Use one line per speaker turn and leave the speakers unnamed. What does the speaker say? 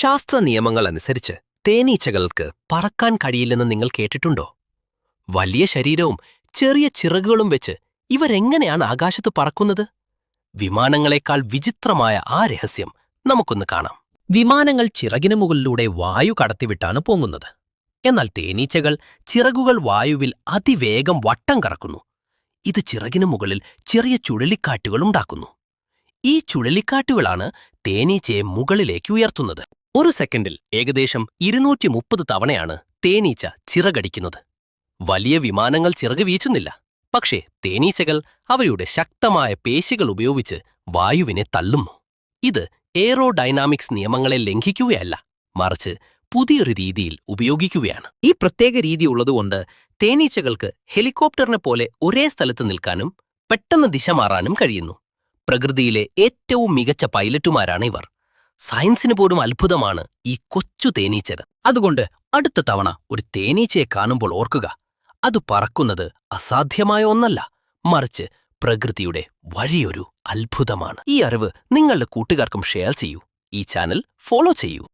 ശാസ്ത്ര നിയമങ്ങൾ അനുസരിച്ച് തേനീച്ചകൾക്ക് പറക്കാൻ കഴിയില്ലെന്ന് നിങ്ങൾ കേട്ടിട്ടുണ്ടോ? വലിയ ശരീരവും ചെറിയ ചിറകുകളും വെച്ച് ഇവരെങ്ങനെയാണ് ആകാശത്ത് പറക്കുന്നത്? വിമാനങ്ങളെക്കാൾ വിചിത്രമായ ആ രഹസ്യം നമുക്കൊന്ന് കാണാം. വിമാനങ്ങൾ ചിറകിന് മുകളിലൂടെ വായു കടത്തിവിട്ടാണ് പൊങ്ങുന്നത്. എന്നാൽ തേനീച്ചകൾ ചിറകുകൾ വായുവിൽ അതിവേഗം വട്ടം കറക്കുന്നു. ഇത് ചിറകിന് മുകളിൽ ചെറിയ ചുഴലിക്കാറ്റുകൾ ഉണ്ടാക്കുന്നു. ഈ ചുഴലിക്കാറ്റുകളാണ് തേനീച്ചയെ മുകളിലേക്ക് ഉയർത്തുന്നത്. ഒരു സെക്കൻഡിൽ ഏകദേശം 230 തവണയാണ് തേനീച്ച ചിറകടിക്കുന്നത്. വലിയ വിമാനങ്ങൾ ചിറക് വീശുന്നില്ല, പക്ഷേ തേനീച്ചകൾ അവയുടെ ശക്തമായ പേശികൾ ഉപയോഗിച്ച് വായുവിനെ തള്ളുന്നു. ഇത് എയറോഡൈനാമിക്സ് നിയമങ്ങളെ ലംഘിക്കുകയല്ല, മറിച്ച് പുതിയൊരു രീതിയിൽ ഉപയോഗിക്കുകയാണ്. ഈ പ്രത്യേക രീതി ഉള്ളതുകൊണ്ട് തേനീച്ചകൾക്ക് ഹെലികോപ്റ്ററിനെ പോലെ ഒരേ സ്ഥലത്ത് നിൽക്കാനും പെട്ടെന്ന് ദിശ മാറാനും കഴിയുന്നു. പ്രകൃതിയിലെ ഏറ്റവും മികച്ച പൈലറ്റുമാരാണ് ഇവർ. സയൻസിന് പോലും അത്ഭുതമാണ് ഈ കൊച്ചു തേനീച്ചകൾ. അതുകൊണ്ട് അടുത്ത തവണ ഒരു തേനീച്ചയെ കാണുമ്പോൾ ഓർക്കുക, അത് പറക്കുന്നത് അസാധ്യമായ ഒന്നല്ല, മറിച്ച് പ്രകൃതിയുടെ വലിയൊരു അത്ഭുതമാണ്. ഈ അറിവ് നിങ്ങളുടെ കൂട്ടുകാർക്കും ഷെയർ ചെയ്യൂ. ഈ ചാനൽ ഫോളോ ചെയ്യൂ.